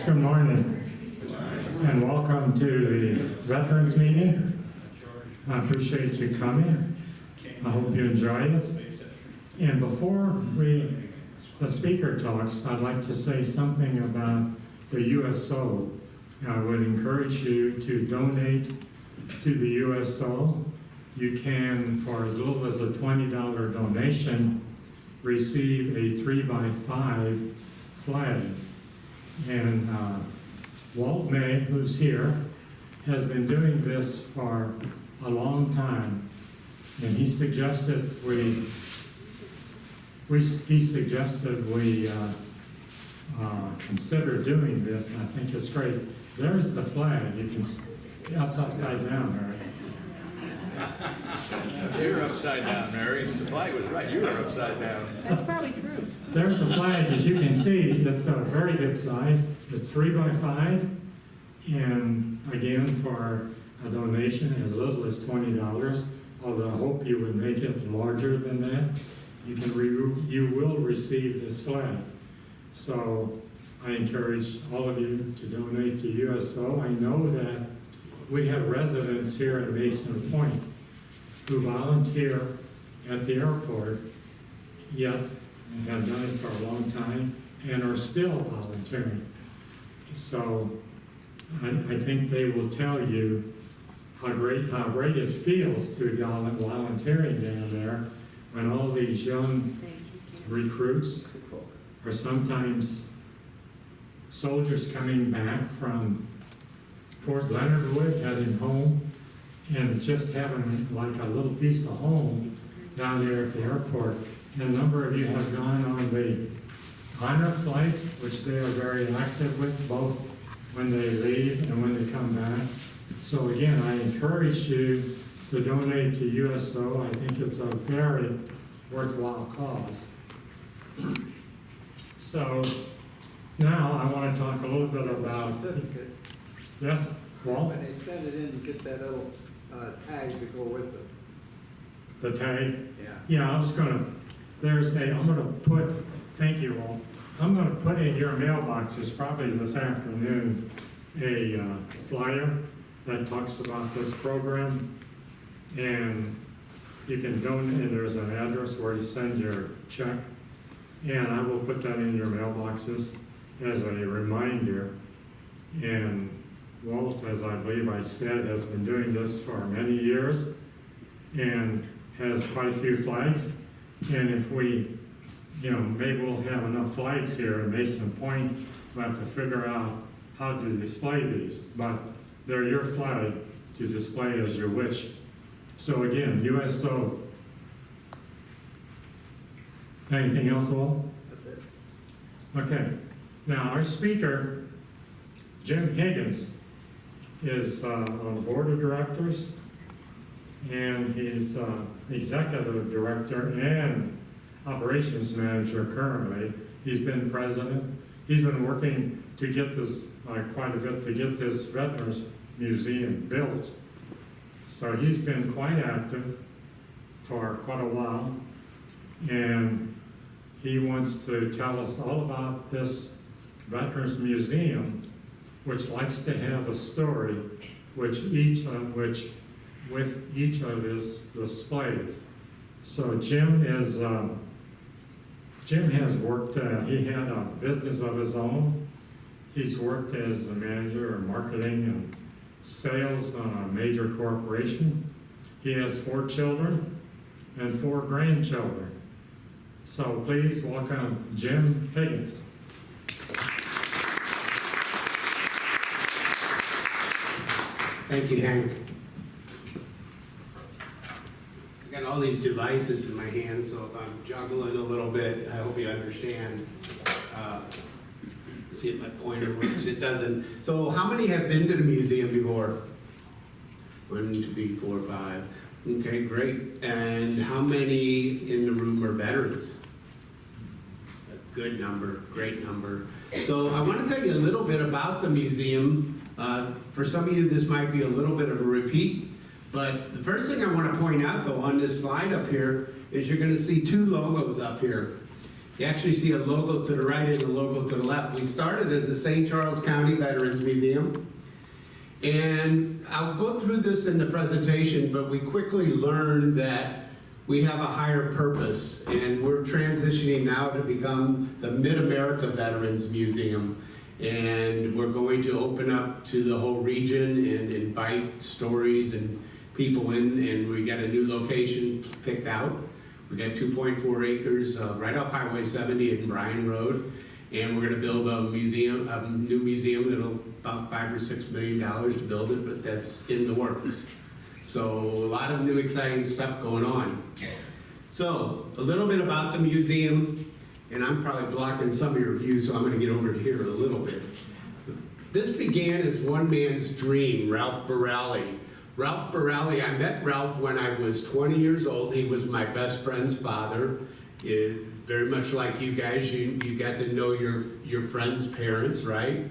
Good morning, and welcome to the Veterans Meeting. I appreciate you coming. I hope you enjoy it. And before the speaker talks, I'd like to say something about the USO. I would encourage you to donate to the USO. You can, for as little as a $20 donation, receive a 3x5 flag. And Walt May, who's here, has been doing this for a long time, and he suggested we consider doing this, and I think it's great. There's the flag. You can, that's upside down, Mary. You're upside down, Mary. The flag was right. You were upside down. That's probably true. There's the flag. As you can see, it's a very good size. It's 3x5, and again, for a donation as little as $20, although I hope you would make it larger than that, you will receive this flag. So I encourage all of you to donate to USO. I know that we have residents here at Mason Point who volunteer at the airport, yet have done it for a long time and are still volunteering. So I think they will tell you how great it feels to be volunteering down there when all these young recruits or sometimes soldiers coming back from Fort Leonard Wood heading home and just having like a little piece of home down there at the airport. And a number of you have gone on the honor flights, which they are very active with, both when they leave and when they come back. So again, I encourage you to donate to USO. I think it's a very worthwhile cause. So now I want to talk a little bit about, yes, Walt? When they send it in, you get that little tag to go with it. The tag? Yeah. Yeah, I'm going to put, thank you all, I'm going to put in your mailboxes probably this afternoon a flyer that talks about this program, and you can donate, and there's an address where you send your check, and I will put that in your mailboxes as a reminder. And Walt, as I believe I said, has been doing this for many years and has quite a few flags. And if we, maybe we'll have enough flags here in Mason Point, we'll have to figure out how to display these. But they're your flag to display as you wish. So again, USO. Anything else, Walt? That's it. Okay. Now, our speaker, Jim Higgins, is on the board of directors, and he's executive director and operations manager currently. He's been president. He's been working to get this quite a bit to get this Veterans Museum built. So he's been quite active for quite a while, and he wants to tell us all about this Veterans Museum, which likes to have a story with each of his displays. So Jim has worked, he had a business of his own. He's worked as a manager of marketing and sales on a major corporation. He has 4 children and 4 grandchildren. So please welcome Jim Higgins. Thank you, Hank. I got all these devices in my hand, so if I'm juggling a little bit, I hope you understand. See if my pointer works. It doesn't. So how many have been to the museum before? 1, 2, 3, 4, 5. Okay, great. And how many in the room are veterans? A good number, great number. So I want to tell you a little bit about the museum. For some of you, this might be a little bit of a repeat, but the first thing I want to point out, though, on this slide up here is you're going to see 2 logos up here. You actually see a logo to the right and a logo to the left. We started as the St. Charles County Veterans Museum. And I'll go through this in the presentation, but we quickly learned that we have a higher purpose, and we're transitioning now to become the Mid-America Veterans Museum. And we're going to open up to the whole region and invite stories and people in, and we got a new location picked out. We got 2.4 acres right off Highway 70 in Bryan Road, and we're going to build a museum, a new museum that'll about $5 or $6 million to build it, but that's in the works. So a lot of new exciting stuff going on. So a little bit about the museum, and I'm probably blocking some of your views, so I'm going to get over to here a little bit. This began as one man's dream, Ralph Borelli. Ralph Borelli, I met Ralph when I was 20 years old. He was my best friend's father. Very much like you guys, you got to know your friend's parents, right?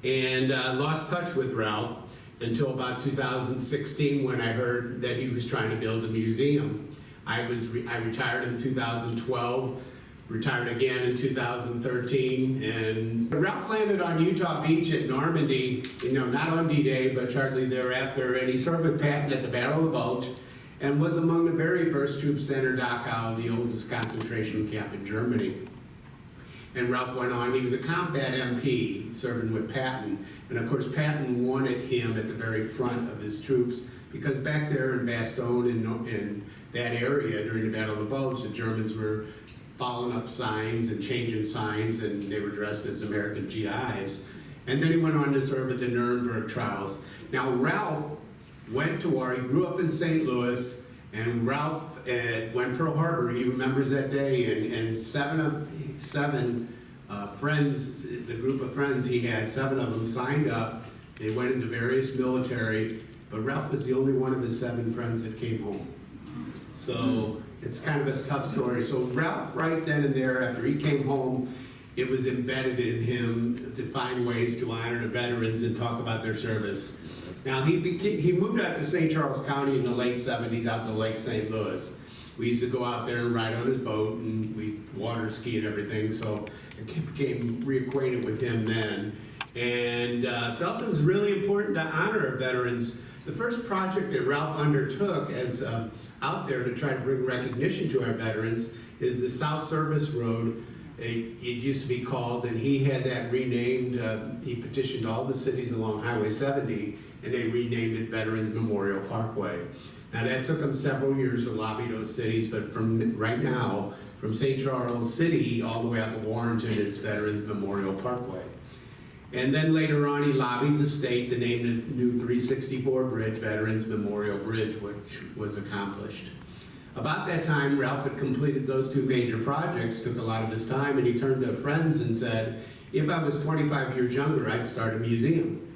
And lost touch with Ralph until about 2016 when I heard that he was trying to build a museum. I retired in 2012, retired again in 2013, and Ralph landed on Utah Beach at Normandy, not on D-Day, but shortly thereafter, and he served with Patton at the Battle of the Bulge, and was among the very first troops to enter Dachau, the oldest concentration camp in Germany. And Ralph went on, he was a combat MP serving with Patton, and of course Patton wanted him at the very front of his troops, because back there in Bastogne and that area during the Battle of the Bulge, the Germans were following up signs and changing signs, and they were dressed as American GIs. And then he went on to serve at the Nuremberg trials. Now Ralph went to war, he grew up in St. Louis, and Ralph went Pearl Harbor, he remembers that day, and seven friends, the group of friends he had, 7 of them signed up, they went into various military, but Ralph was the only one of his 7 friends that came home. So it's kind of a tough story. So Ralph, right then and there, after he came home, it was embedded in him to find ways to honor the veterans and talk about their service. Now, he moved out to St. Charles County in the late 70s, out to Lake St. Louis. We used to go out there and ride on his boat, and we water ski and everything, so I became reacquainted with him then. And felt it was really important to honor our veterans. The first project that Ralph undertook as out there to try to bring recognition to our veterans is the South Service Road. It used to be called, and he had that renamed. He petitioned all the cities along Highway 70, and they renamed it Veterans Memorial Parkway. Now that took them several years to lobby those cities, but from right now, from St. Charles City all the way out to Warrenton, it's Veterans Memorial Parkway. And then later on, he lobbied the state to name the new 364 bridge Veterans Memorial Bridge, which was accomplished. About that time, Ralph had completed those 2 major projects, took a lot of his time, and he turned to friends and said, if I was 25 years younger, I'd start a museum.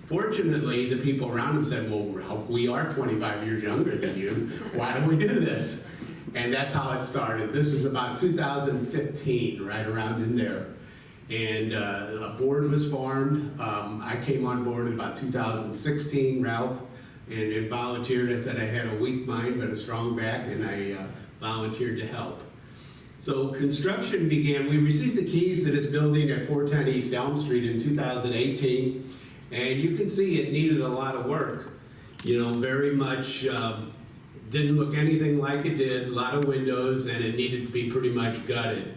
Fortunately, the people around him said, well, Ralph, we are 25 years younger than you. Why don't we do this? And that's how it started. This was about 2015, right around in there. And a board was formed. I came on board in about 2016, Ralph, and volunteered. I said I had a weak mind but a strong back, and I volunteered to help. So construction began. We received the keys to this building at 410 East Elm Street in 2018. And you can see it needed a lot of work. Very much didn't look anything like it did, a lot of windows, and it needed to be pretty much gutted.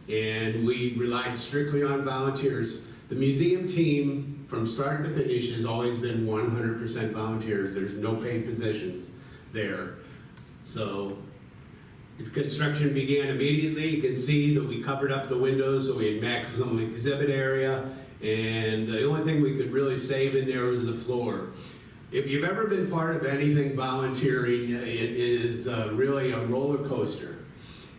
And we relied strictly on volunteers. The museum team, from start to finish, has always been 100% volunteers. There's no paid positions there. So the construction began immediately. You can see that we covered up the windows, so we had maximum exhibit area. And the only thing we could really save in there was the floor. If you've ever been part of anything volunteering, it is really a roller coaster.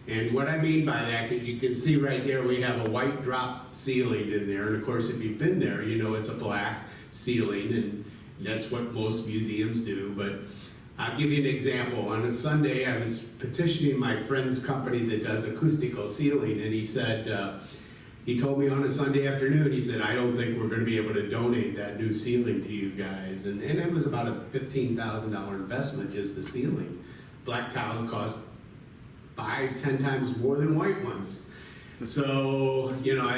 And what I mean by that is you can see right there we have a white drop ceiling in there. And of course, if you've been there, you know it's a black ceiling, and that's what most museums do. But I'll give you an example. On a Sunday, I was petitioning my friend's company that does acoustical ceiling, and he said, he told me on a Sunday afternoon, he said, I don't think we're going to be able to donate that new ceiling to you guys. And it was about a $15,000 investment, just the ceiling. Black tile cost 5, 10 times more than white ones. So, you know,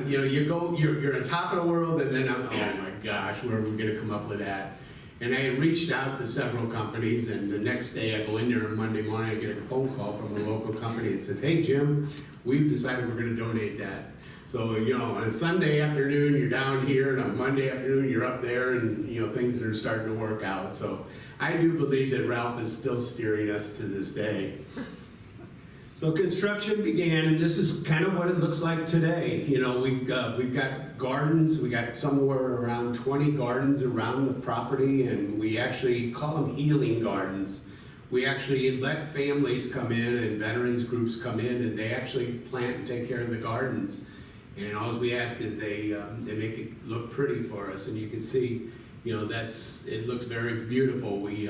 you're on top of the world, and then oh my gosh, where are we going to come up with that? And I had reached out to several companies, and the next day I go in there on Monday morning, I get a phone call from a local company and said, hey Jim, we've decided we're going to donate that. So, you know, on a Sunday afternoon, you're down here, and on Monday afternoon, you're up there, and, you know, things are starting to work out. So I do believe that Ralph is still steering us to this day. So construction began, and this is kind of what it looks like today. You know, we've got gardens. We got somewhere around 20 gardens around the property, and we actually call them healing gardens. We actually let families come in and veterans groups come in, and they actually plant and take care of the gardens. And all we ask is they make it look pretty for us, and you can see, you know, it looks very beautiful. We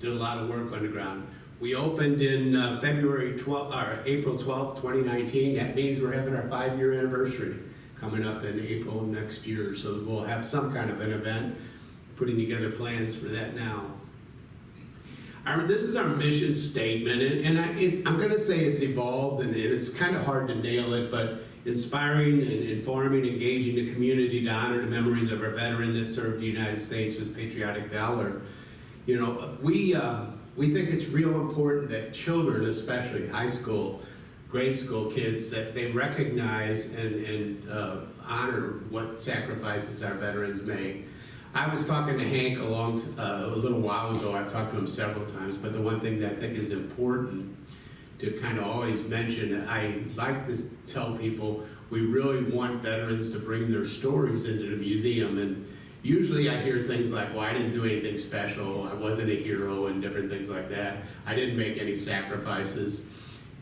did a lot of work underground. We opened in April 12th, 2019. That means we're having our 5-year anniversary coming up in April of next year. So we'll have some kind of an event, putting together plans for that now. This is our mission statement, and I'm going to say it's evolved, and it's kind of hard to nail it, but inspiring and informing, engaging the community to honor the memories of our veteran that served the United States with patriotic valor. You know, we think it's real important that children, especially high school, grade school kids, that they recognize and honor what sacrifices our veterans make. I was talking to Hank a little while ago. I've talked to him several times, but the one thing that I think is important to kind of always mention, I like to tell people we really want veterans to bring their stories into the museum. And usually I hear things like, well, I didn't do anything special, I wasn't a hero, and different things like that. I didn't make any sacrifices.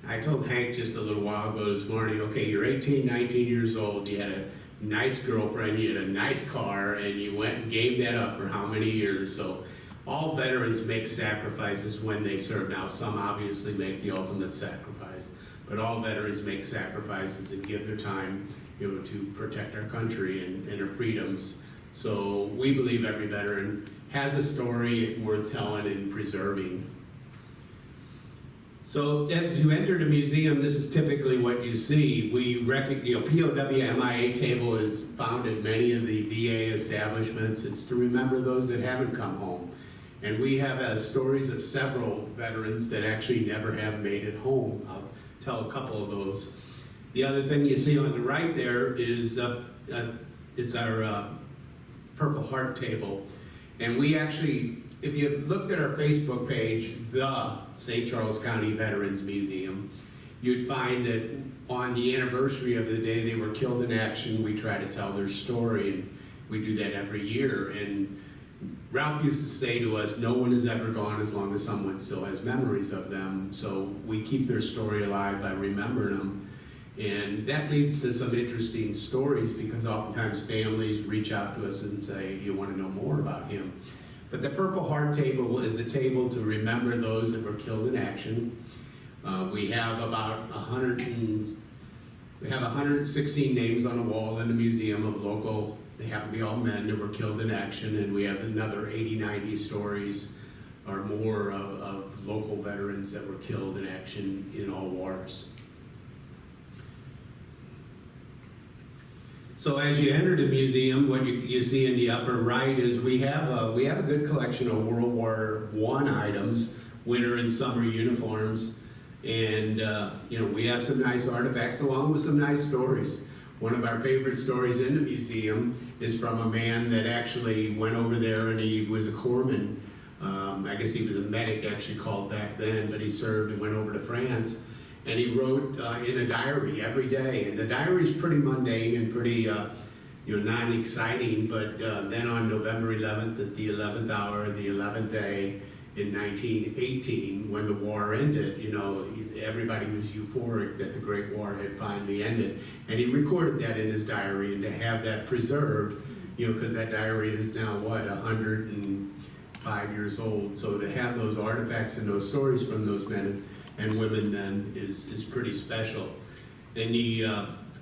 I told Hank just a little while ago this morning, okay, you're 18, 19 years old, you had a nice girlfriend, you had a nice car, and you went and gave that up for how many years? So all veterans make sacrifices when they serve. Now, some obviously make the ultimate sacrifice, but all veterans make sacrifices and give their time, you know, to protect our country and our freedoms. So we believe every veteran has a story worth telling and preserving. So as you enter the museum, this is typically what you see. POWMIA table is found at many of the VA establishments. It's to remember those that haven't come home. And we have stories of several veterans that actually never have made it home. I'll tell a couple of those. The other thing you see on the right there is it's our Purple Heart table. And we actually, if you looked at our Facebook page, the St. Charles County Veterans Museum, you'd find that on the anniversary of the day they were killed in action, we try to tell their story, and we do that every year. And Ralph used to say to us, no one is ever gone as long as someone still has memories of them. So we keep their story alive by remembering them. And that leads to some interesting stories, because oftentimes families reach out to us and say, you want to know more about him? But the Purple Heart table is a table to remember those that were killed in action. We have about 116 names on the wall in the museum of local, they happen to be all men that were killed in action, and we have another 80, 90 stories or more of local veterans that were killed in action in all wars. So as you enter the museum, what you see in the upper right is we have a good collection of World War I items, winter and summer uniforms, and you know, we have some nice artifacts along with some nice stories. One of our favorite stories in the museum is from a man that actually went over there, and he was a corpsman. I guess he was a medic actually called back then, but he served and went over to France. And he wrote in a diary every day. And the diary is pretty mundane and pretty non-exciting. But then on November 11th, at the 11th hour, the 11th day in 1918, when the war ended, you know, everybody was euphoric that the Great War had finally ended. And he recorded that in his diary, and to have that preserved, you know, because that diary is now, 105 years old. So to have those artifacts and those stories from those men and women then is pretty special. And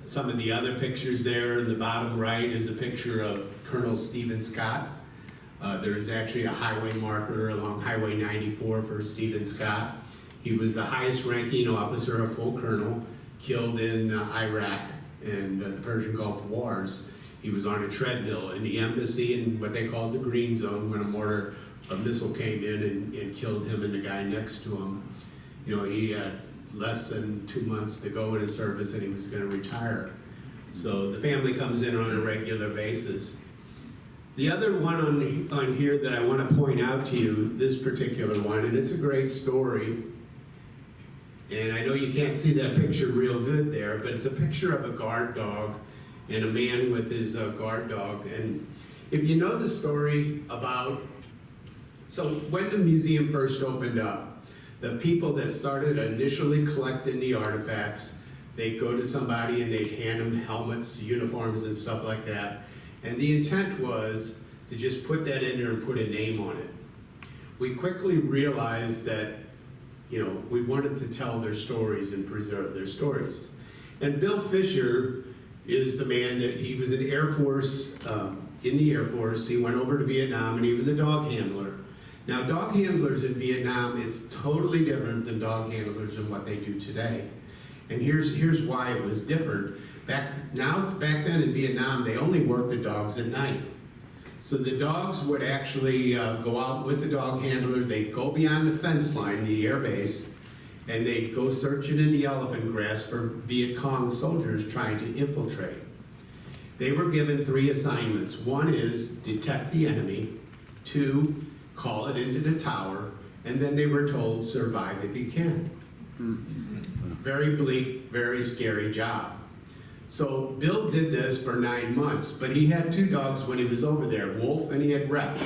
some of the other pictures there in the bottom right is a picture of Colonel Stephen Scott. There's actually a highway marker along Highway 94 for Stephen Scott. He was the highest ranking officer, a full colonel, killed in Iraq and the Persian Gulf Wars. He was on a treadmill in the embassy in what they called the green zone when a missile came in and killed him and the guy next to him. You know, he had less than 2 months to go in his service and he was going to retire. So the family comes in on a regular basis. The other one on here that I want to point out to you, this particular one, and it's a great story. And I know you can't see that picture real good there, but it's a picture of a guard dog and a man with his guard dog. And if you know the story about, so when the museum first opened up, the people that started initially collecting the artifacts, they'd go to somebody and they'd hand them helmets, uniforms, and stuff like that. And the intent was to just put that in there and put a name on it. We quickly realized that, you know, we wanted to tell their stories and preserve their stories. And Bill Fisher is the man that, he was in Air Force, in the Air Force. He went over to Vietnam and he was a dog handler. Now, dog handlers in Vietnam, it's totally different than dog handlers and what they do today. And here's why it was different. Back then in Vietnam, they only worked the dogs at night. So the dogs would actually go out with the dog handler. They'd go beyond the fence line, the air base, and they'd go searching in the elephant grass for Viet Cong soldiers trying to infiltrate. They were given 3 assignments. One is detect the enemy. 2, call it into the tower. And then they were told, survive if you can. Very bleak, very scary job. So Bill did this for 9 months, but he had 2 dogs when he was over there, Wolf and he had Rex.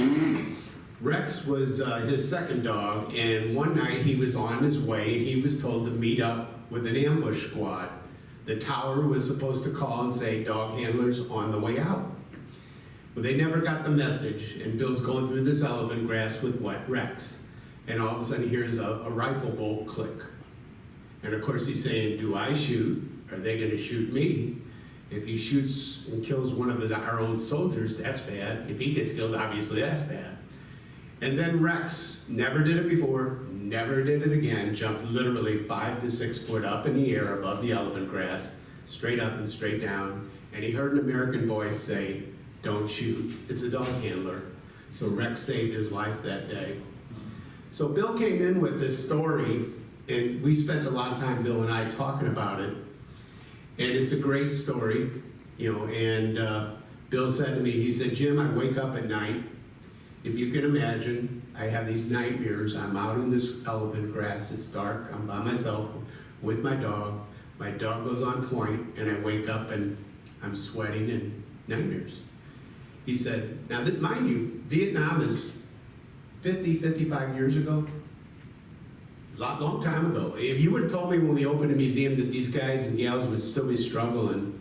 Rex was his second dog, and one night he was on his way and he was told to meet up with an ambush squad. The tower was supposed to call and say, dog handlers on the way out. Well, they never got the message, and Bill's going through this elephant grass with wet Rex. And all of a sudden he hears a rifle bolt click. And of course he's saying, do I shoot? Are they going to shoot me? If he shoots and kills one of our own soldiers, that's bad. If he gets killed, obviously that's bad. And then Rex, never did it before, never did it again, jumped literally 5 to 6 foot up in the air above the elephant grass, straight up and straight down. And he heard an American voice say, don't shoot, it's a dog handler. So Rex saved his life that day. So Bill came in with this story, and we spent a lot of time, Bill and I, talking about it. And it's a great story, you know, and Bill said to me, he said, Jim, I wake up at night. If you can imagine, I have these nightmares. I'm out in this elephant grass, it's dark, I'm by myself with my dog. My dog goes on point, and I wake up and I'm sweating and nightmares. He said, now mind you, Vietnam is 50, 55 years ago. Long time ago. If you would have told me when we opened a museum that these guys and gals would still be struggling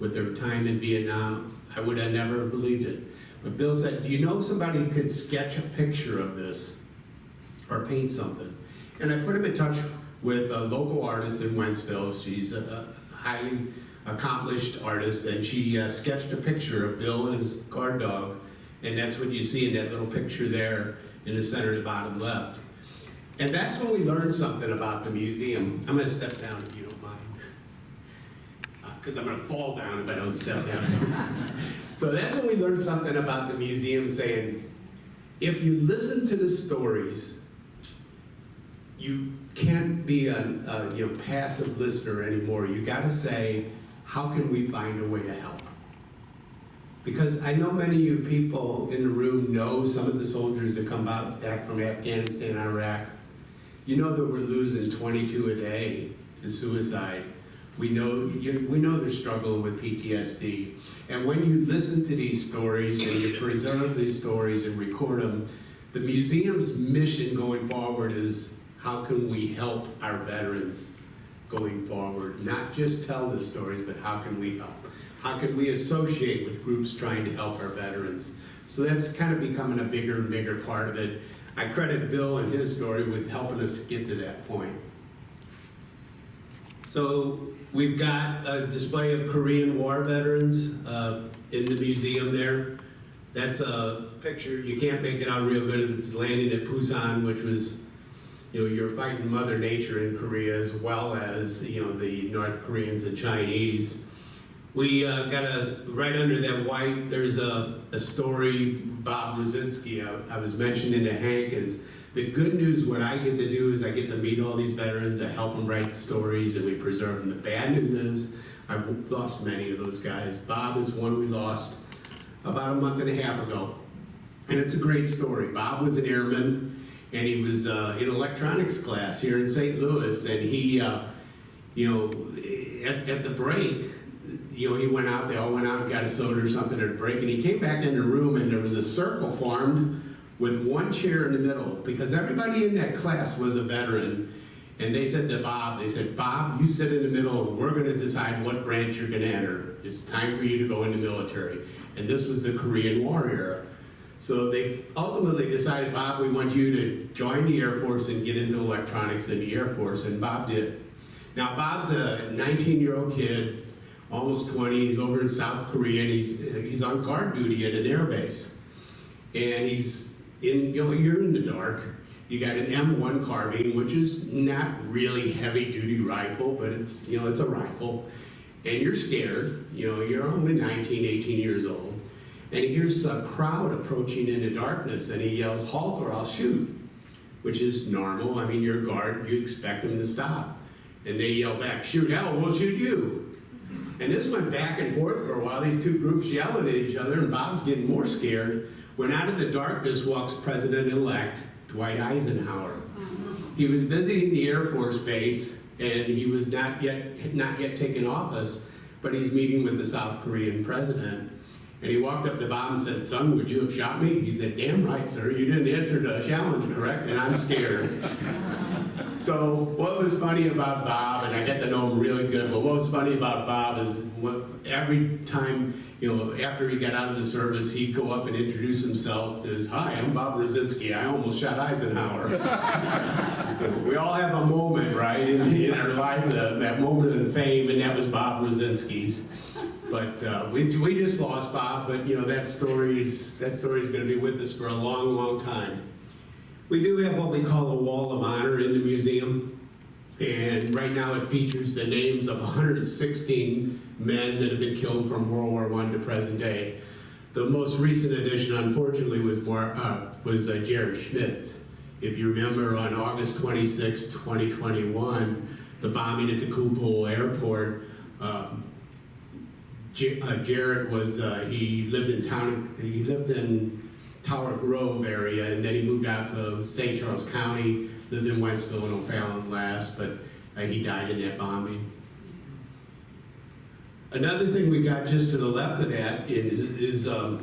with their time in Vietnam, I would have never believed it. But Bill said, do you know somebody who could sketch a picture of this or paint something? And I put him in touch with a local artist in Wentzville. She's a highly accomplished artist, and she sketched a picture of Bill and his guard dog, and that's what you see in that little picture there in the center of the bottom left. And that's when we learned something about the museum. I'm going to step down if you don't mind, because I'm going to fall down if I don't step down. So that's when we learned something about the museum, saying, if you listen to the stories, you can't be a passive listener anymore. You got to say, how can we find a way to help? Because I know many of you people in the room know some of the soldiers that come back from Afghanistan, Iraq. You know that we're losing 22 a day to suicide. We know they're struggling with PTSD. And when you listen to these stories and you preserve these stories and record them, the museum's mission going forward is, how can we help our veterans going forward? Not just tell the stories, but how can we help? How can we associate with groups trying to help our veterans? So that's kind of becoming a bigger and bigger part of it. I credit Bill and his story with helping us get to that point. So we've got a display of Korean War veterans in the museum there. That's a picture, you can't make it out real good, it's landing at Busan, which was you're fighting Mother Nature in Korea as well as, the North Koreans and Chinese. We got right under that white, there's a story, Bob Rosinski, I was mentioning to Hank, is the good news, what I get to do is I get to meet all these veterans, I help them write stories, and we preserve them. The bad news is I've lost many of those guys. Bob is one we lost about a month and a half ago. And it's a great story. Bob was an airman, and he was in electronics class here in St. Louis, and he, at the break, he went out, they all went out and got a soda or something at a break, and he came back in the room, and there was a circle formed with one chair in the middle, because everybody in that class was a veteran. And they said to Bob, Bob, you sit in the middle, and we're going to decide what branch you're going to enter. It's time for you to go in the military. And this was the Korean War era. So they ultimately decided, Bob, we want you to join the Air Force and get into electronics in the Air Force, and Bob did. Now, Bob's a 19-year-old kid, almost 20, he's over in South Korea, and he's on guard duty at an air base. And he's you're in the dark. You got an M1 carbine, which is not really heavy-duty rifle, but it's a rifle. And you're scared, you're only 19, 18 years old. And he hears a crowd approaching in the darkness, and he yells, halt or I'll shoot, which is normal. I mean, you're a guard, you expect them to stop. And they yell back, shoot hell, we'll shoot you. And this went back and forth for a while, these two groups yelling at each other, and Bob's getting more scared, when out of the darkness walks President-elect Dwight Eisenhower. He was visiting the Air Force Base, and he was not yet taken office, but he's meeting with the South Korean president. And he walked up to Bob and said, son, would you have shot me? He said, damn right, sir. You didn't answer the challenge correct, and I'm scared. So what was funny about Bob, and I got to know him really good, but what was funny about Bob is every time, after he got out of the service, he'd go up and introduce himself as, hi, I'm Bob Rosinski. I almost shot Eisenhower. We all have a moment, right, in our life, that moment of fame, and that was Bob Rosinski's. But we just lost Bob, but that story's going to be with us for a long, long time. We do have what we call a wall of honor in the museum, and right now it features the names of 116 men that have been killed from World War I to present day. The most recent addition, unfortunately, was Jared Schmidt. If you remember, on August 26, 2021, the bombing at the Kupol airport, Jared was, he lived in Tower Grove area, and then he moved out to St. Charles County, lived in Wentzville and O'Fallon last, but he died in that bombing. Another thing we got just to the left of that is the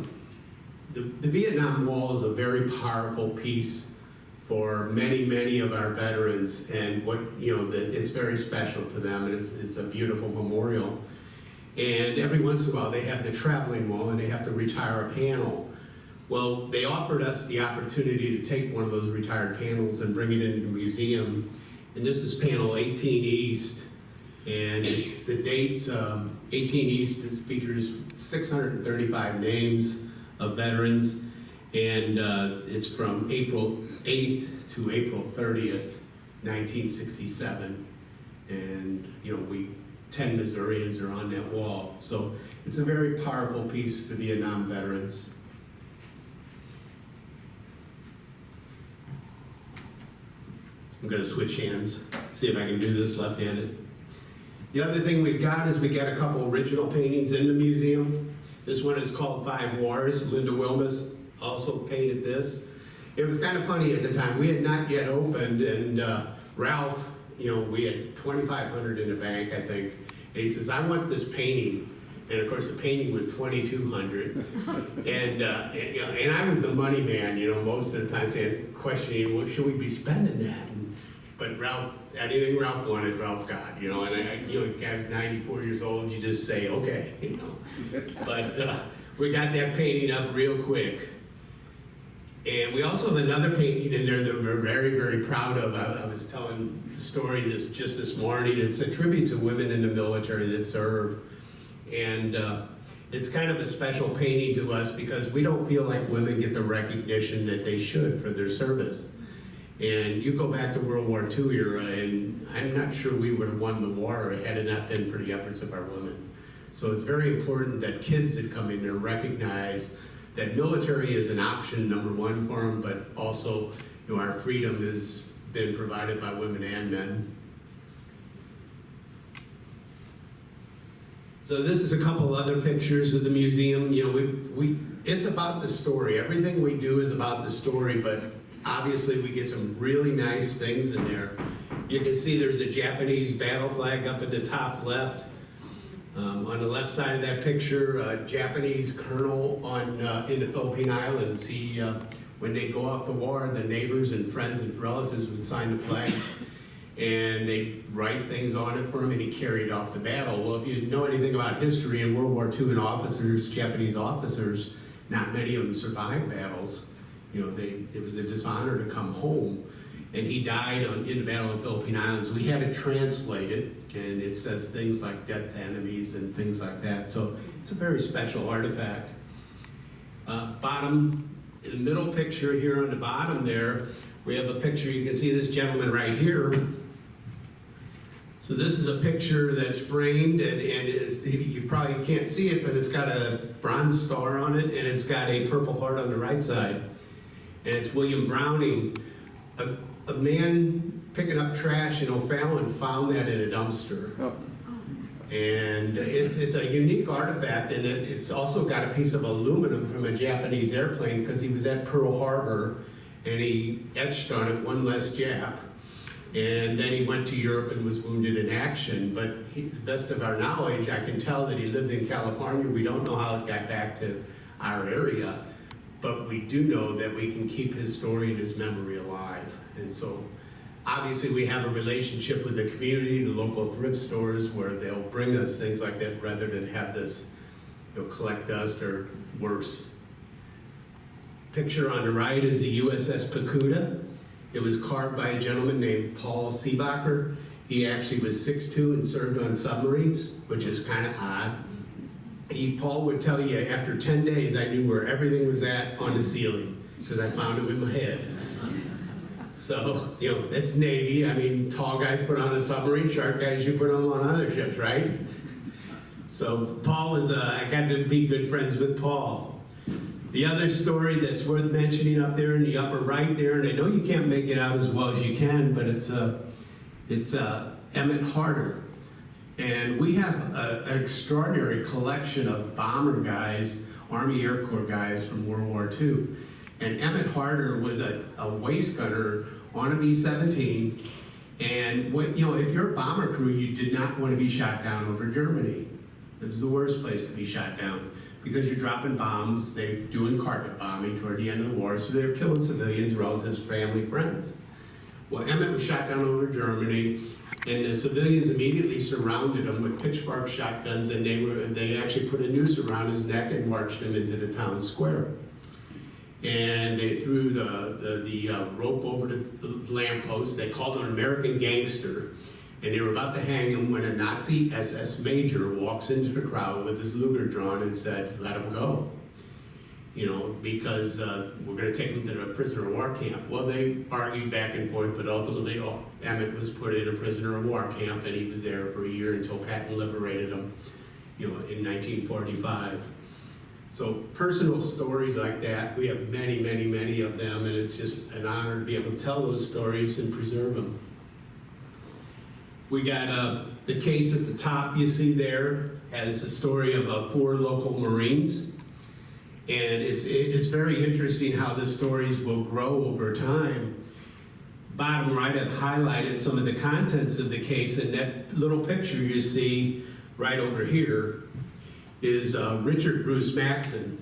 Vietnam Wall is a very powerful piece for many, many of our veterans, and it's very special to them, and it's a beautiful memorial. And every once in a while they have the traveling wall and they have to retire a panel. Well, they offered us the opportunity to take one of those retired panels and bring it into the museum. And this is panel 18 East. And the dates, 18 East features 635 names of veterans. And it's from April 8th to April 30th, 1967. And, 10 Missourians are on that wall. So it's a very powerful piece for Vietnam veterans. I'm going to switch hands, see if I can do this left-handed. The other thing we've got is we got a couple original paintings in the museum. This one is called Five Wars. Linda Wilmus also painted this. It was kind of funny at the time. We had not yet opened, and Ralph, we had $2,500 in the bank, I think. And he says, I want this painting. And of course, the painting was $2,200. And I was the money man, most of the time saying, questioning, well, should we be spending that? But Ralph, anything Ralph wanted, Ralph got, and the guy's 94 years old, you just say, okay, But we got that painting up real quick. And we also have another painting in there that we're very, very proud of. I was telling the story just this morning. It's a tribute to women in the military that serve. And it's kind of a special painting to us because we don't feel like women get the recognition that they should for their service. And you go back to World War II era, and I'm not sure we would have won the war had it not been for the efforts of our women. So it's very important that kids that come in there recognize that military is an option, number one, for them, but also, you know, our freedom has been provided by women and men. So this is a couple other pictures of the museum. You know, it's about the story. Everything we do is about the story, but obviously we get some really nice things in there. You can see there's a Japanese battle flag up in the top left. On the left side of that picture, a Japanese colonel in the Philippine Islands. When they'd go off the war, the neighbors and friends and relatives would sign the flags, and they'd write things on it for him, and he carried off the battle. Well, if you know anything about history in World War II and officers, Japanese officers, not many of them survived battles. You know, it was a dishonor to come home. And he died in the Battle of the Philippine Islands. We had it translated, and it says things like death to enemies and things like that. So it's a very special artifact. Bottom, in the middle picture here on the bottom there, we have a picture. You can see this gentleman right here. So this is a picture that's framed, and you probably can't see it, but it's got a bronze star on it, and it's got a Purple Heart on the right side. And it's William Browning. A man picking up trash in O'Fallon found that in a dumpster. Oh. And it's a unique artifact, and it's also got a piece of aluminum from a Japanese airplane because he was at Pearl Harbor and he etched on it "One Less Jap." And then he went to Europe and was wounded in action. But to the best of our knowledge, I can tell that he lived in California. We don't know how it got back to our area, but we do know that we can keep his story and his memory alive. And so obviously we have a relationship with the community, the local thrift stores, where they'll bring us things like that rather than have this, you know, collect dust or worse. Picture on the right is the USS Pacuda. It was carved by a gentleman named Paul Seebacher. He actually was 6'2" and served on submarines, which is kind of odd. Paul would tell you, after 10 days, I knew where everything was at on the ceiling, because I found it with my head. So, you know, that's Navy. I mean, tall guys put on a submarine, short guys you put them on other ships, right? So Paul was, I got to be good friends with Paul. The other story that's worth mentioning up there in the upper right there, and I know you can't make it out as well as you can, but it's Emmett Harder. And we have an extraordinary collection of bomber guys, Army Air Corps guys from World War II. And Emmett Harder was a waist gunner on a B-17. And you know, if you're a bomber crew, you did not want to be shot down over Germany. It was the worst place to be shot down because you're dropping bombs. They're doing carpet bombing toward the end of the war, so they're killing civilians, relatives, family, friends. Well, Emmett was shot down over Germany, and the civilians immediately surrounded him with pitchfork shotguns, and they actually put a noose around his neck and marched him into the town square. And they threw the rope over the lamppost. They called him an American gangster, and they were about to hang him when a Nazi SS major walks into the crowd with his Luger drawn and said, "Let him go." You know, because we're going to take him to the prisoner of war camp. Well, they argued back and forth, but ultimately Emmett was put in a prisoner of war camp, and he was there for a year until Patton liberated him, you know, in 1945. So personal stories like that, we have many, many, many of them, and it's just an honor to be able to tell those stories and preserve them. We got the case at the top you see there has the story of 4 local Marines. And it's very interesting how the stories will grow over time. Bottom right, I've highlighted some of the contents of the case, and that little picture you see right over here is Richard Bruce Maxson.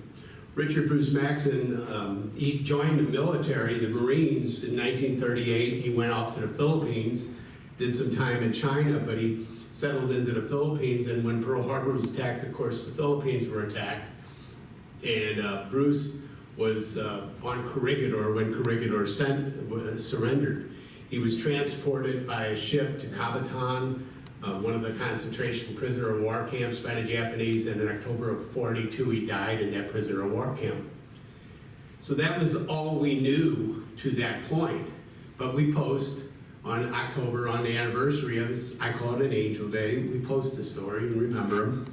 Richard Bruce Maxson, he joined the military, the Marines, in 1938. He went off to the Philippines, did some time in China, but he settled into the Philippines, and when Pearl Harbor was attacked, of course, the Philippines were attacked. And Bruce was on Corregidor when Corregidor surrendered. He was transported by a ship to Cabaton, one of the concentration prisoner of war camps by the Japanese, and in October of '42 he died in that prisoner of war camp. So that was all we knew to that point. But we post on October, on the anniversary of his, I call it an Angel Day, we post the story and remember him.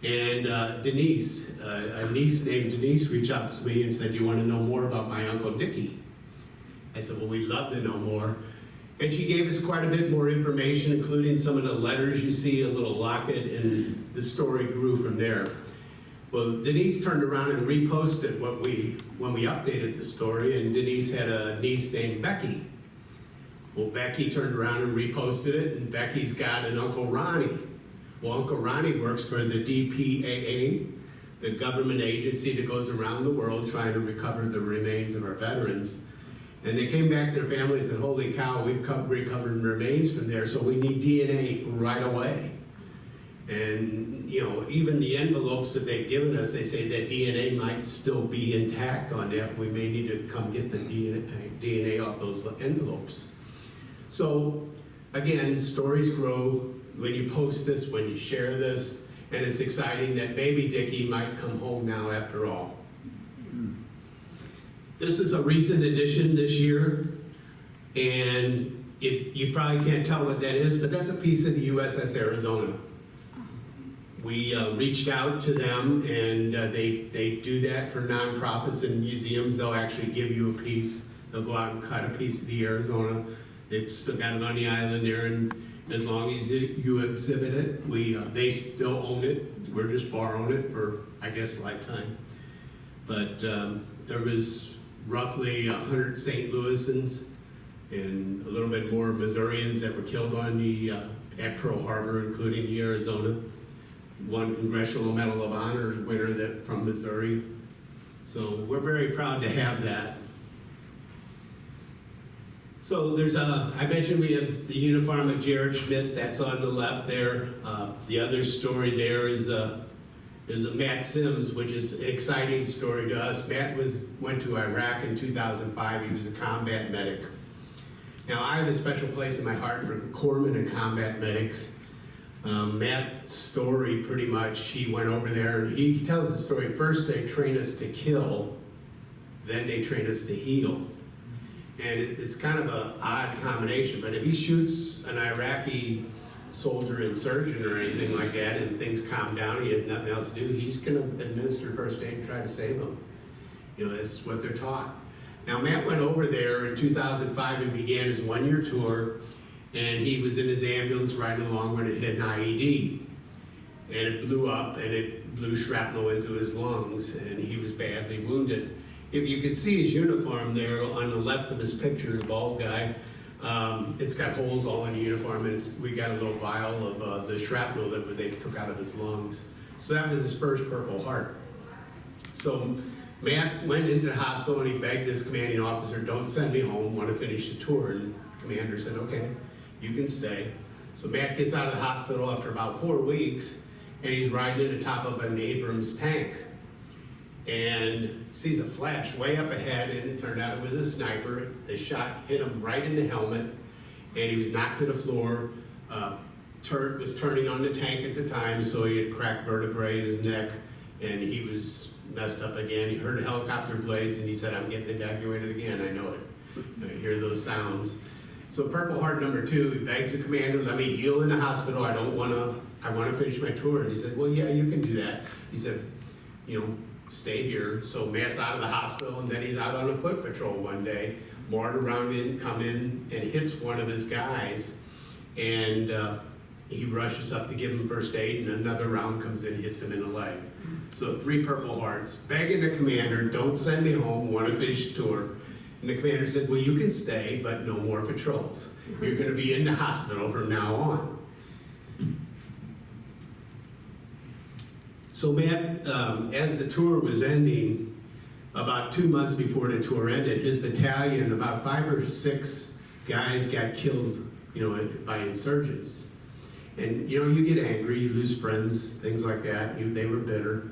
And Denise, a niece named Denise, reached out to me and said, "You want to know more about my Uncle Dickie?" I said, "Well, we'd love to know more." And she gave us quite a bit more information, including some of the letters you see, a little locket, and the story grew from there. Well, Denise turned around and reposted when we updated the story, and Denise had a niece named Becky. Well, Becky turned around and reposted it, and Becky's got an Uncle Ronnie. Well, Uncle Ronnie works for the DPAA, the government agency that goes around the world trying to recover the remains of our veterans. And they came back to their family and said, "Holy cow, we've recovered remains from there, so we need DNA right away." And, you know, even the envelopes that they've given us, they say that DNA might still be intact on that. We may need to come get the DNA off those envelopes. So, again, stories grow when you post this, when you share this, and it's exciting that maybe Dickie might come home now after all. This is a recent addition this year, and you probably can't tell what that is, but that's a piece of the USS Arizona. We reached out to them, and they do that for nonprofits and museums. They'll actually give you a piece. They'll go out and cut a piece of the Arizona. They've still got it on the island there, and as long as you exhibit it, they still own it. We're just borrowing it for, I guess, lifetime. But there was roughly 100 St. Louisans and a little bit more Missourians that were killed on at Pearl Harbor, including the Arizona. One Congressional Medal of Honor winner from Missouri. So we're very proud to have that. So I mentioned we have the uniform of Jared Schmidt, that's on the left there. The other story there is a Matt Sims, which is an exciting story to us. Matt went to Iraq in 2005. He was a combat medic. Now, I have a special place in my heart for corpsmen and combat medics. Matt's story, pretty much, he went over there and he tells the story. First, they train us to kill, then they train us to heal. And it's kind of an odd combination, but if he shoots an Iraqi soldier and surgeon or anything like that and things calm down, he has nothing else to do, he's going to administer first aid and try to save them. You know, that's what they're taught. Now, Matt went over there in 2005 and began his one-year tour, and he was in his ambulance riding along when it hit an IED. And it blew up, and it blew shrapnel into his lungs, and he was badly wounded. If you could see his uniform there on the left of his picture, the bald guy, it's got holes all in the uniform, and we got a little vial of the shrapnel that they took out of his lungs. So that was his first Purple Heart. So Matt went into the hospital and he begged his commanding officer, "Don't send me home, want to finish the tour." And the commander said, "Okay, you can stay." So Matt gets out of the hospital after about 4 weeks, and he's riding in the top of an Abrams tank and sees a flash way up ahead, and it turned out it was a sniper. The shot hit him right in the helmet, and he was knocked to the floor. Turret was turning on the tank at the time, so he had cracked vertebrae in his neck, and he was messed up again. He heard helicopter blades, and he said, "I'm getting evacuated again, I know it." I hear those sounds. So Purple Heart number 2, he begs the commander, "Let me heal in the hospital, I want to finish my tour." And he said, "Well, yeah, you can do that." He said, "Stay here." So Matt's out of the hospital, and then he's out on a foot patrol one day. Mortar round come in and hits one of his guys, and he rushes up to give him first aid, and another round comes in, hits him in the leg. So 3 Purple Hearts, begging the commander, "Don't send me home, want to finish the tour." And the commander said, "Well, you can stay, but no more patrols. You're going to be in the hospital from now on." So Matt, as the tour was ending, about 2 months before the tour ended, his battalion, about 5 or 6 guys got killed, by insurgents. And, you get angry, you lose friends, things like that. They were bitter.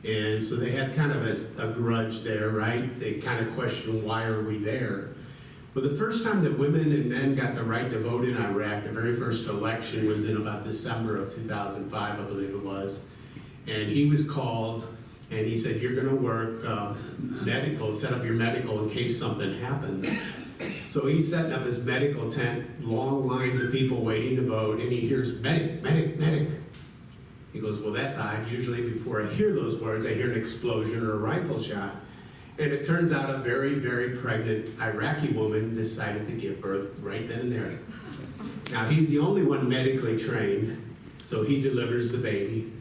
And so they had kind of a grudge there, right? They kind of questioned, why are we there? Well, the first time that women and men got the right to vote in Iraq, the very first election was in about December of 2005, I believe it was. And he was called, and he said, "You're going to work medical, set up your medical in case something happens." So he's setting up his medical tent, long lines of people waiting to vote, and he hears medic, medic, medic. He goes, well, that's odd. Usually before I hear those words, I hear an explosion or a rifle shot. And it turns out a very, very pregnant Iraqi woman decided to give birth right then and there. Now, he's the only one medically trained, so he delivers the baby.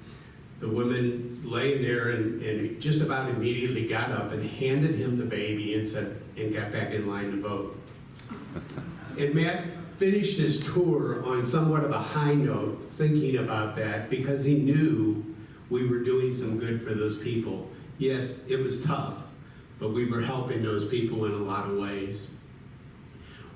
The woman's laying there and he just about immediately got up and handed him the baby and got back in line to vote. And Matt finished his tour on somewhat of a high note, thinking about that, because he knew we were doing some good for those people. Yes, it was tough, but we were helping those people in a lot of ways.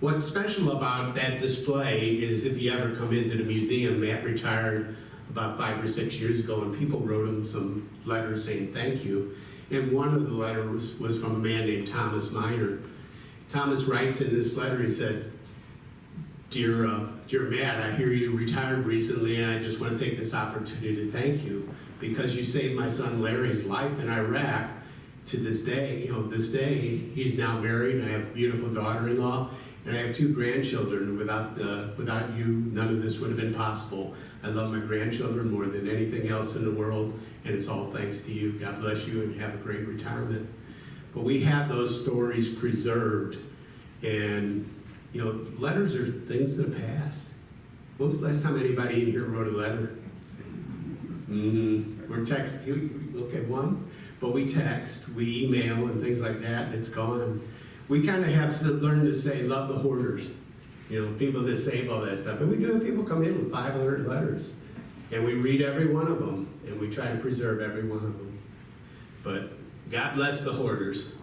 What's special about that display is if you ever come into the museum, Matt retired about 5 or 6 years ago, and people wrote him some letters saying thank you. And one of the letters was from a man named Thomas Miner. Thomas writes in this letter, he said, Dear Matt, I hear you retired recently, and I just want to take this opportunity to thank you because you saved my son Larry's life in Iraq. To this day, he's now married, and I have a beautiful daughter-in-law, and I have 2 grandchildren. Without you, none of this would have been possible. I love my grandchildren more than anything else in the world, and it's all thanks to you. God bless you, and have a great retirement. But we have those stories preserved, and letters are things that pass. When was the last time anybody in here wrote a letter? We're texting. Okay, one. But we text, we email, and things like that, and it's gone. We kind of have to learn to say, love the hoarders. People that save all that stuff. And we do have people come in with 500 letters. And we read every one of them, and we try to preserve every one of them. But God bless the hoarders.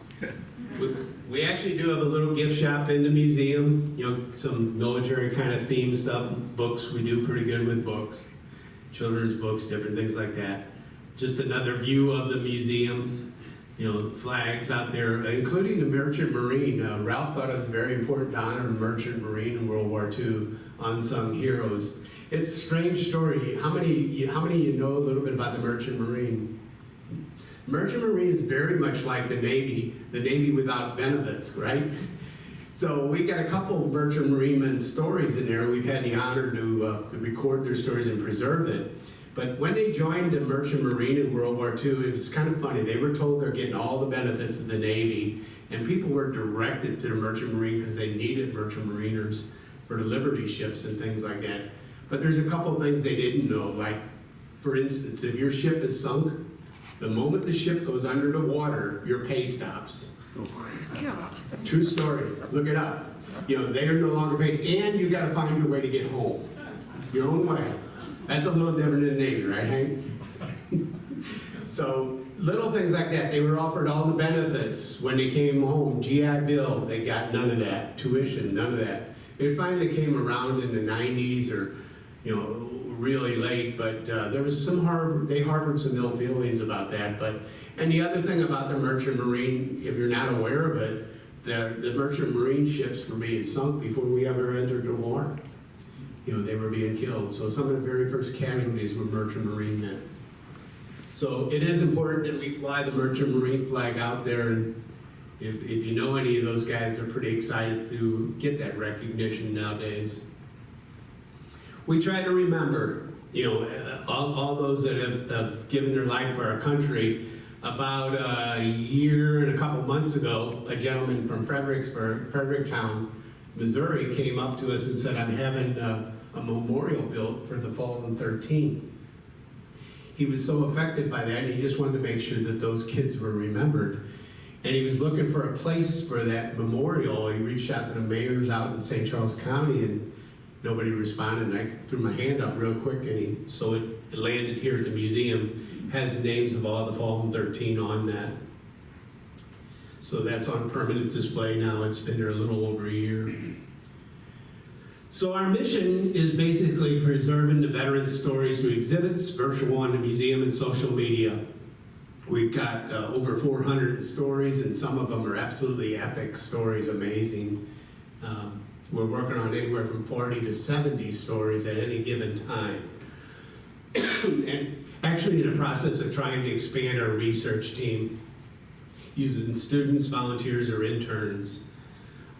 We actually do have a little gift shop in the museum, some military kind of theme stuff, books. We do pretty good with books, children's books, different things like that. Just another view of the museum, flags out there, including the Merchant Marine. Ralph thought it was very important to honor the Merchant Marine in World War II, unsung heroes. It's a strange story. How many of you know a little bit about the Merchant Marine? Merchant Marine is very much like the Navy without benefits, right? So we got a couple of Merchant Marine men's stories in there. We've had the honor to record their stories and preserve it. But when they joined the Merchant Marine in World War II, it was kind of funny. They were told they're getting all the benefits of the Navy, and people were directed to the Merchant Marine because they needed Merchant Mariners for the Liberty ships and things like that. But there's a couple of things they didn't know. Like, for instance, if your ship is sunk, the moment the ship goes under the water, your pay stops. True story. Look it up. They are no longer paid, and you got to find your way to get home, your own way. That's a little different than the Navy, right, Hank? So little things like that. They were offered all the benefits when they came home. GI Bill, they got none of that. Tuition, none of that. It finally came around in the 90s or, really late, but there was they harbored some ill feelings about that. And the other thing about the Merchant Marine, if you're not aware of it, the Merchant Marine ships were being sunk before we ever entered the war. They were being killed. So some of the very first casualties were Merchant Marine men. So it is important that we fly the Merchant Marine flag out there. And if you know any of those guys, they're pretty excited to get that recognition nowadays. We try to remember, all those that have given their life for our country. About a year and a couple months ago, a gentleman from Fredericktown, Missouri, came up to us and said, I'm having a memorial built for the fallen 13. He was so affected by that, and he just wanted to make sure that those kids were remembered. And he was looking for a place for that memorial. He reached out to the mayors out in St. Charles County, and nobody responded. And I threw my hand up real quick, and so it landed here at the museum. Has the names of all the fallen 13 on that. So that's on permanent display now. It's been there a little over a year. So our mission is basically preserving the veterans' stories through exhibits, virtual on the museum, and social media. We've got over 400 stories, and some of them are absolutely epic stories, amazing. We're working on anywhere from 40 to 70 stories at any given time. And actually in the process of trying to expand our research team, using students, volunteers, or interns.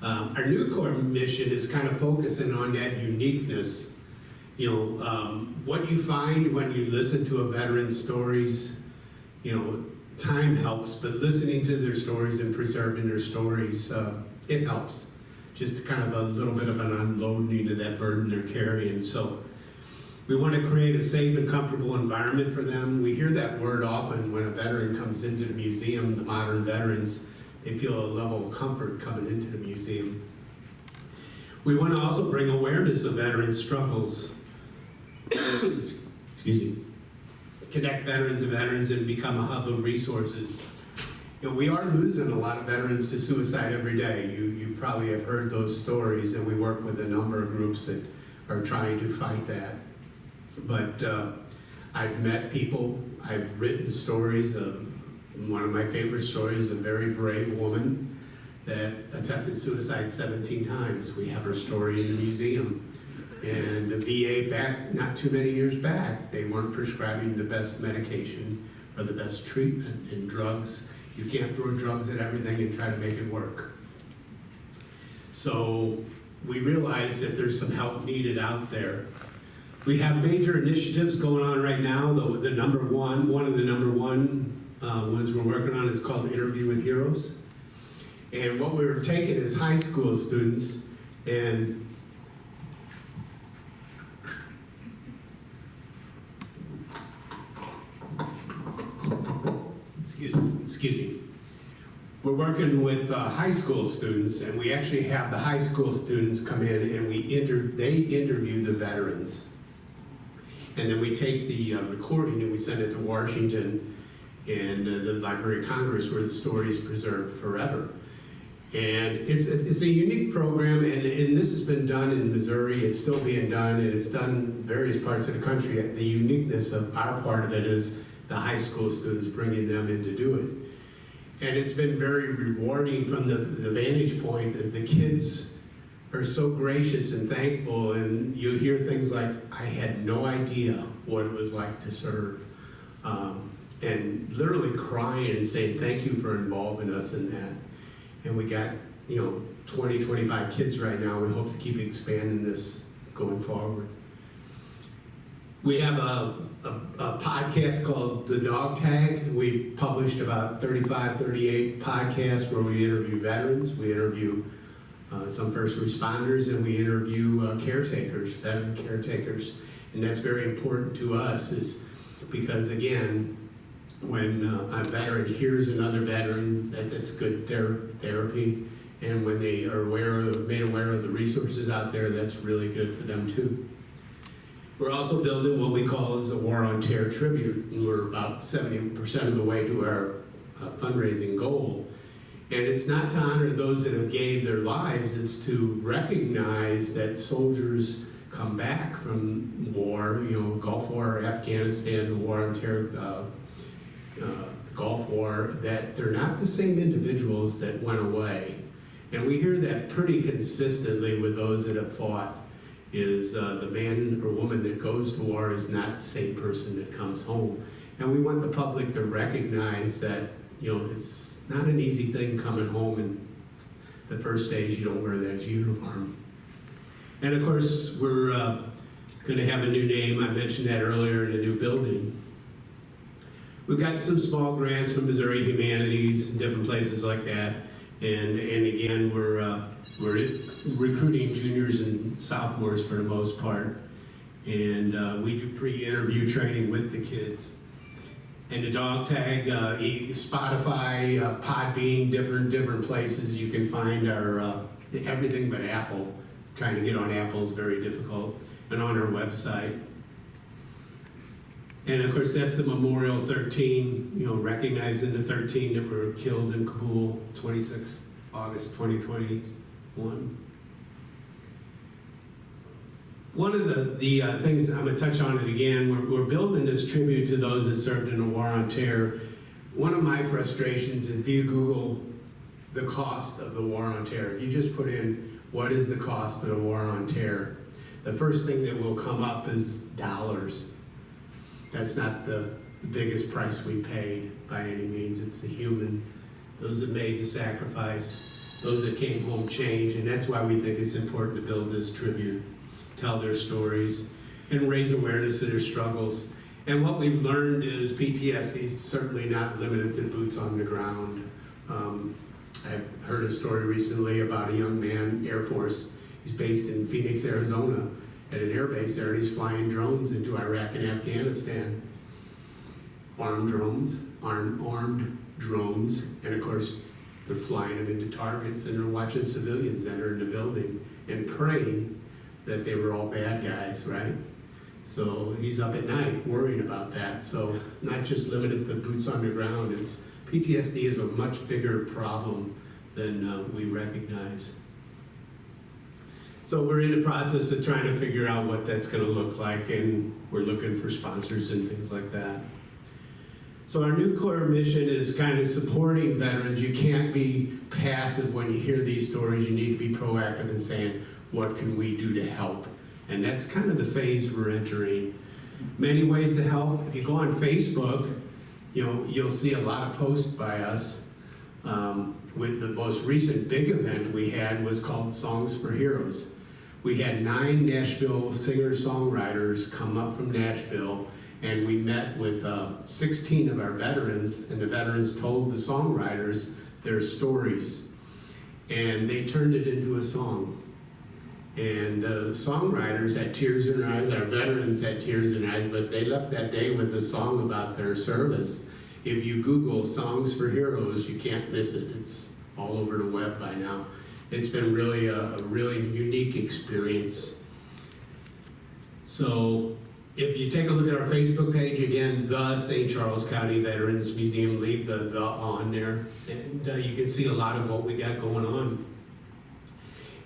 Our new core mission is kind of focusing on that uniqueness. You know, what you find when you listen to a veteran's stories, you know, time helps, but listening to their stories and preserving their stories, it helps. Just kind of a little bit of an unloading of that burden they're carrying. So we want to create a safe and comfortable environment for them. We hear that word often when a veteran comes into the museum, the modern veterans, they feel a level of comfort coming into the museum. We want to also bring awareness of veterans' struggles. Excuse me. Connect veterans and veterans and become a hub of resources. You know, we are losing a lot of veterans to suicide every day. You probably have heard those stories, and we work with a number of groups that are trying to fight that. But I've met people, I've written stories of, one of my favorite stories, a very brave woman that attempted suicide 17 times. We have her story in the museum. And the VA back, not too many years back, they weren't prescribing the best medication or the best treatment and drugs. You can't throw drugs at everything and try to make it work. So we realize that there's some help needed out there. We have major initiatives going on right now. One of the number one ones we're working on is called Interview with Heroes. And what we're taking is high school students and excuse me. We're working with high school students, and we actually have the high school students come in and they interview the veterans. And then we take the recording and we send it to Washington and the Library of Congress, where the story is preserved forever. And it's a unique program, and this has been done in Missouri. It's still being done, and it's done in various parts of the country. The uniqueness of our part of it is the high school students, bringing them in to do it. And it's been very rewarding from the vantage point that the kids are so gracious and thankful, and you hear things like, I had no idea what it was like to serve. And literally crying and saying, thank you for involving us in that. And we got, 20, 25 kids right now. We hope to keep expanding this going forward. We have a podcast called The Dog Tag. We published about 35, 38 podcasts where we interview veterans, we interview some first responders, and we interview caretakers, veteran caretakers. And that's very important to us, is because, again, when a veteran hears another veteran, that's good therapy. And when they are made aware of the resources out there, that's really good for them too. We're also building what we call as a War on Terror tribute, and we're about 70% of the way to our fundraising goal. And it's not to honor those that have gave their lives, it's to recognize that soldiers come back from war, Gulf War, Afghanistan, the War on Terror, the Gulf War, that they're not the same individuals that went away. And we hear that pretty consistently with those that have fought, is the man or woman that goes to war is not the same person that comes home. And we want the public to recognize that, it's not an easy thing coming home, and the first days you don't wear that uniform. And of course, we're going to have a new name. I mentioned that earlier, in a new building. We've got some small grants from Missouri Humanities and different places like that. And again, we're recruiting juniors and sophomores for the most part. And we do pre-interview training with the kids. And the Dog Tag, Spotify, Podbean, different places you can find our everything but Apple. Trying to get on Apple is very difficult. And on our website. And of course, that's the Memorial 13, recognizing the 13 that were killed in Kabul, 26 August 2021. One of the things, I'm going to touch on it again, we're building this tribute to those that served in the War on Terror. One of my frustrations is if you Google the cost of the War on Terror, if you just put in, what is the cost of the War on Terror? The first thing that will come up is dollars. That's not the biggest price we paid by any means. It's the human, those that made the sacrifice, those that came home changed, and that's why we think it's important to build this tribute, tell their stories, and raise awareness of their struggles. And what we've learned is PTSD is certainly not limited to boots on the ground. I've heard a story recently about a young man, Air Force. He's based in Phoenix, Arizona, at an air base there, and he's flying drones into Iraq and Afghanistan. Armed drones, and of course, they're flying them into targets, and they're watching civilians enter in the building and praying that they were all bad guys, right? So he's up at night worrying about that. So not just limited to boots on the ground, it's PTSD is a much bigger problem than we recognize. So we're in the process of trying to figure out what that's going to look like, and we're looking for sponsors and things like that. So our new core mission is kind of supporting veterans. You can't be passive when you hear these stories. You need to be proactive in saying, what can we do to help? And that's kind of the phase we're entering. Many ways to help. If you go on Facebook, you'll see a lot of posts by us. With the most recent big event we had was called Songs for Heroes. We had 9 Nashville singer-songwriters come up from Nashville, and we met with 16 of our veterans, and the veterans told the songwriters their stories, and they turned it into a song. And the songwriters had tears in their eyes, our veterans had tears in their eyes, but they left that day with a song about their service. If you Google Songs for Heroes, you can't miss it. It's all over the web by now. It's been really a really unique experience. So if you take a look at our Facebook page, again, the St. Charles County Veterans Museum, leave the on there, and you can see a lot of what we got going on.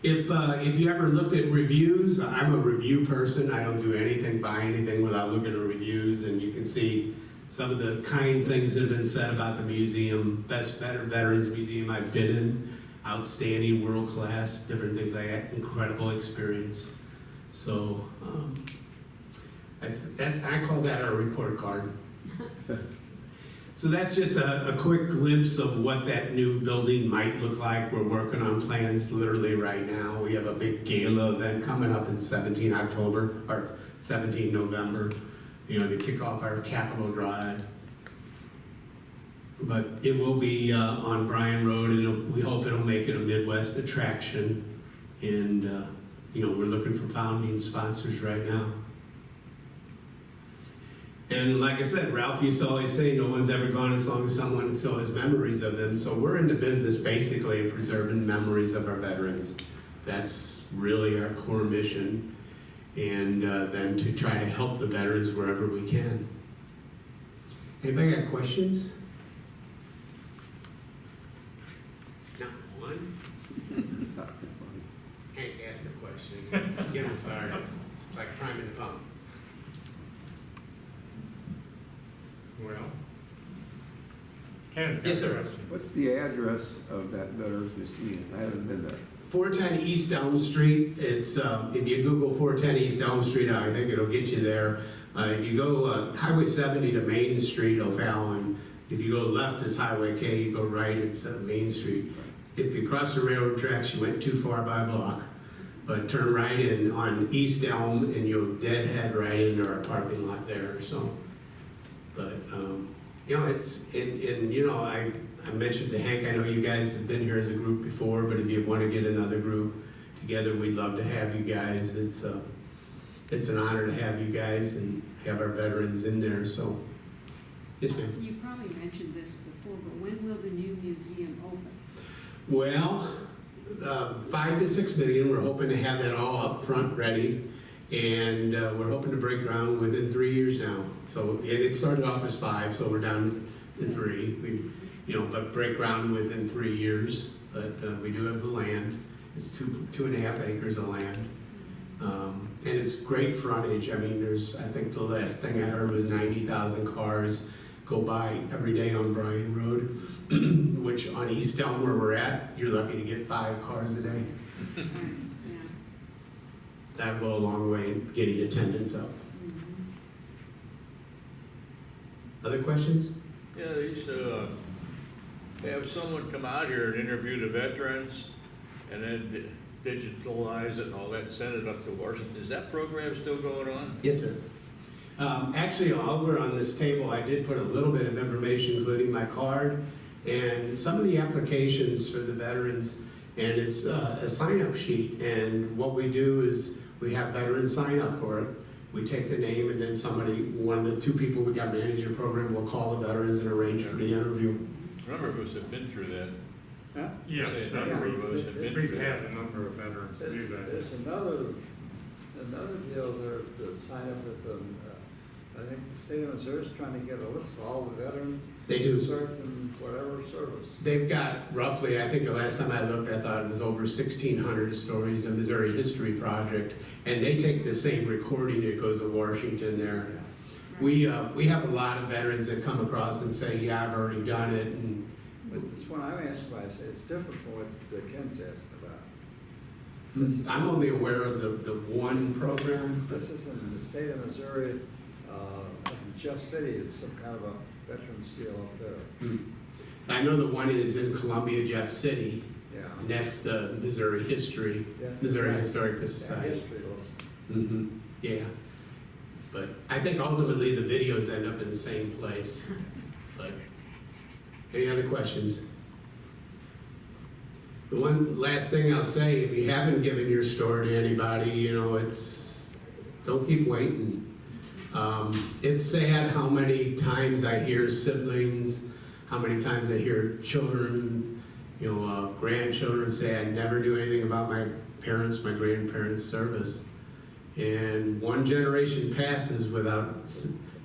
If you ever looked at reviews, I'm a review person. I don't do anything, buy anything without looking at reviews, and you can see some of the kind things that have been said about the museum. Best Veterans Museum I've been in, outstanding, world class, different things like that, incredible experience. So I call that our report card. So that's just a quick glimpse of what that new building might look like. We're working on plans literally right now. We have a big gala event coming up in 17 November, to kick off our Capitol Drive. But it will be on Bryan Road, and we hope it'll make it a Midwest attraction. And, we're looking for founding sponsors right now. And like I said, Ralph used to always say, no one's ever gone as long as someone still has memories of them. So we're in the business basically of preserving memories of our veterans. That's really our core mission. And then to try to help the veterans wherever we can. Anybody got questions? Not one? Hank, ask a question. Get them started. Like priming the pump. Well, Ken's got Yes, a sir. question. What's the address of that Veterans Museum? I haven't been there. 410 East Elm Street. It's if you Google 410 East Elm Street, I think it'll get you there. If you go Highway 70 to Main Street, O'Fallon, if you go left, it's Highway K. You go right, it's Main Street. If you cross the railroad tracks, you went too far by block. But turn right in on East Elm, and you'll deadhead right into our parking lot there. So. But, it's, I mentioned to Hank, I know you guys have been here as a group before, but if you want to get another group together, we'd love to have you guys. It's an honor to have you guys and have our veterans in there, so. Yes, ma'am. You probably mentioned this before, but when will the new museum open? Well, 5 to 6 million, we're hoping to have that all up front ready. And we're hoping to break ground within 3 years now. So, and it started off as 5, so we're down to 3. But break ground within 3 years. But we do have the land. It's 2.5 acres of land, and it's great frontage. I mean, I think the last thing I heard was 90,000 cars go by every day on Bryan Road, which on East Elm where we're at, you're lucky to get 5 cars a day. That will go a long way in getting attendance up. Mm-hmm. Other questions? Yeah, these have someone come out here and interview the veterans and then digitalize it and all that, and send it up to Washington. Is that program still going on? Yes, sir. Actually, over on this table, I did put a little bit of information, including my card and some of the applications for the veterans, and it's a sign-up sheet. And what we do is we have veterans sign up for it. We take the name, and then one of the two people we got managing the program will call the veterans and arrange for the interview. A number of us have been through that. Huh? Yes, Say a number of us have been we've through had that. a number of veterans do that. There's another deal there to sign up with them. I think the state of Missouri is trying to get a list of all the veterans. They do. Served in whatever service. They've got roughly, I think the last time I looked, I thought it was over 1,600 stories, the Missouri History Project, and they take the same recording that goes to Washington there. We have a lot of veterans that come across and say, yeah, I've already done it, and But this one I'm asking about, it's different from what Ken's asking about. I'm only aware of the one program. This is in the state of Missouri, up in Jeff City, it's some kind of a veterans deal up there. I know the one is in Columbia, Jeff City, Yeah. and that's the Missouri History, Yes. Missouri Historical Yeah, Society. history lesson. Yeah, but I think ultimately the videos end up in the same place. But any other questions? The one last thing I'll say, if you haven't given your store to anybody, don't keep waiting. It's sad how many times I hear siblings, how many times I hear children, grandchildren say, I never knew anything about my parents, my grandparents' service. And one generation passes without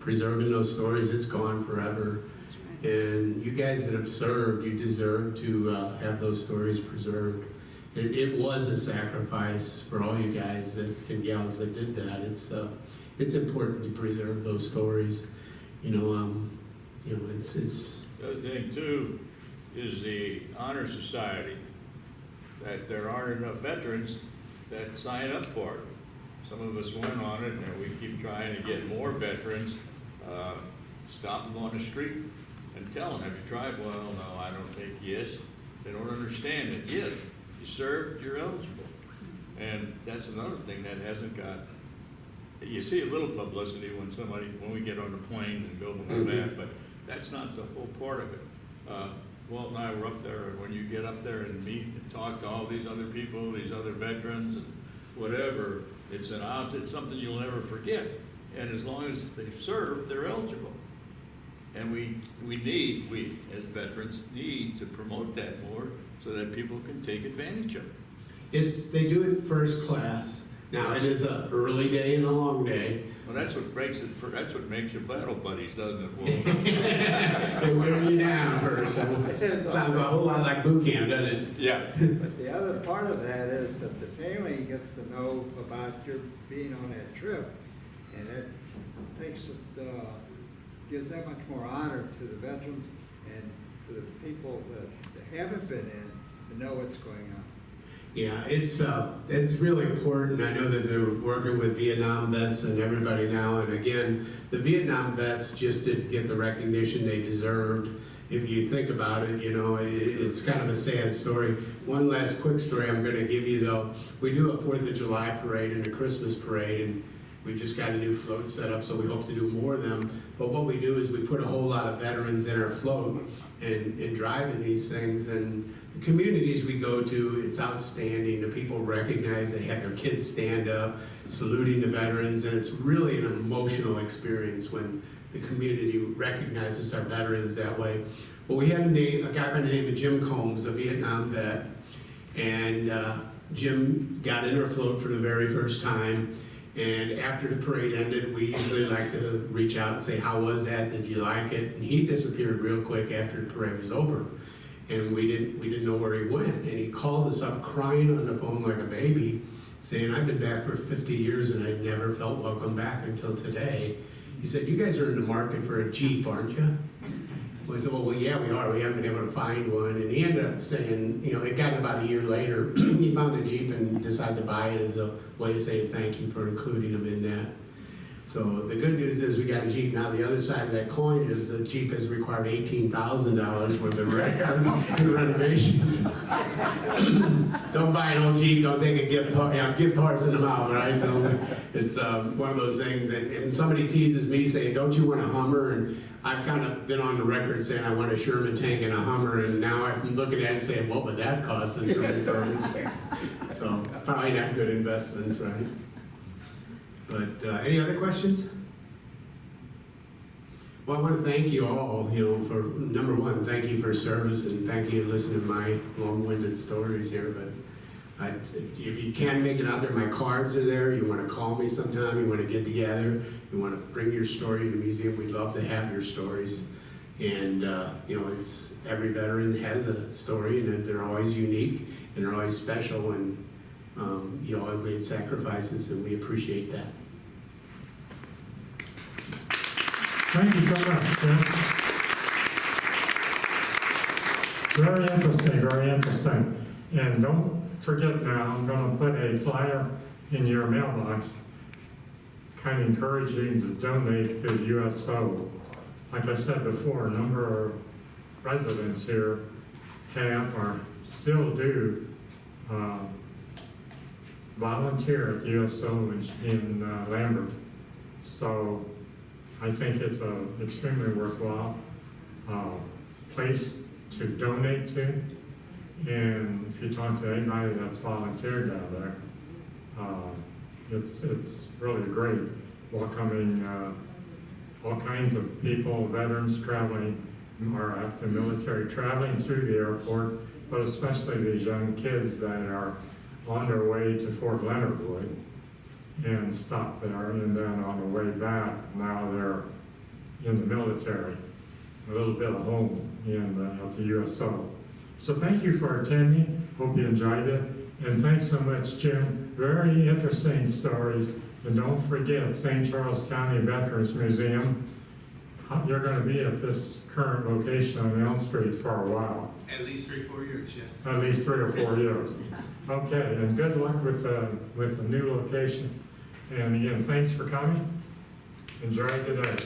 preserving those stories, it's gone forever. That's right. And you guys that have served, you deserve to have those stories preserved. It was a sacrifice for all you guys and gals that did that. It's important to preserve those stories. It's. The other thing too is the Honor Society, that there aren't enough veterans that sign up for it. Some of us went on it, and we keep trying to get more veterans. Stop them on the street and tell them, have you tried? Well, no, I don't think. Yes. They don't understand it. Yes, you served, you're eligible. And that's another thing that hasn't got, you see a little publicity when we get on the plane and go below that, but that's not the whole part of it. Walt and I were up there, and when you get up there and meet and talk to all these other people, these other veterans and whatever, it's something you'll never forget. And as long as they've served, they're eligible. And we as veterans need to promote that more so that people can take advantage of it. They do it first class. Now it is an early day and a long day. Well, that's what makes you battle buddies, doesn't it? Well, They wear you down first. Sounds a whole lot like boot camp, doesn't it? yeah. But the other part of that is that the family gets to know about your being on that trip, and it gives that much more honor to the veterans and to the people that haven't been in to know what's going on. Yeah, it's really important. I know that they're working with Vietnam vets and everybody now, and again, the Vietnam vets just didn't get the recognition they deserved. If you think about it, it's kind of a sad story. One last quick story I'm going to give you, though. We do a 4th of July parade and a Christmas parade, and we just got a new float set up, so we hope to do more of them. But what we do is we put a whole lot of veterans in our float and driving these things, and the communities we go to, it's outstanding. The people recognize, they have their kids stand up, saluting the veterans, and it's really an emotional experience when the community recognizes our veterans that way. Well, we had a guy by the name of Jim Combs, a Vietnam vet, and Jim got in our float for the very first time. And after the parade ended, we usually like to reach out and say, how was that? Did you like it? And he disappeared real quick after the parade was over. And we didn't know where he went. And he called us up crying on the phone like a baby, saying, I've been back for 50 years and I've never felt welcome back until today. He said, you guys are in the market for a Jeep, aren't you? We said, well, yeah, we are. We haven't been able to find one. And he ended up saying, it got about a year later, he found a Jeep and decided to buy it as a way of saying thank you for including him in that. So the good news is we got a Jeep. Now the other side of that coin is the Jeep has required $18,000 worth of renovations. Don't buy an old Jeep. Don't take a gift horse in the mouth, right? No, it's one of those things. And somebody teases me saying, "Don't you want a Hummer?" And I've kind of been on the record saying I want a Sherman tank and a Hummer, and now I'm looking at it and saying, what would that cost us to refurbish? So probably not good investments, right? But any other questions? Well, I want to thank you all, for number one, thank you for service, and thank you for listening to my long-winded stories here. But if you can make it out there, my cards are there. You want to call me sometime, you want to get together, you want to bring your story in the museum, we'd love to have your stories. And, it's every veteran has a story, and they're always unique, and they're always special, and you all have made sacrifices, and we appreciate that. Thank you so much, Jim. Very interesting, very interesting. And don't forget now, I'm going to put a flyer in your mailbox, kind of encouraging to donate to USO. Like I said before, a number of residents here have or still do volunteer at USO in Lambert. So I think it's an extremely worthwhile place to donate to. And if you talk to anybody that's volunteered down there, it's really great, welcoming all kinds of people, veterans traveling, or active military traveling through the airport, but especially these young kids that are on their way to Fort Leonard Wood and stop there, and then on the way back, now they're in the military, a little bit of home at the USO. So thank you for attending. Hope you enjoyed it. And thanks so much, Jim. Very interesting stories. And don't forget St. Charles County Veterans Museum. You're going to be at this current location on Elm Street for a while. At least 3 or 4 years, yes. At least 3 or 4 years. Okay, and good luck with the new location. And again, thanks for coming. Enjoy the day.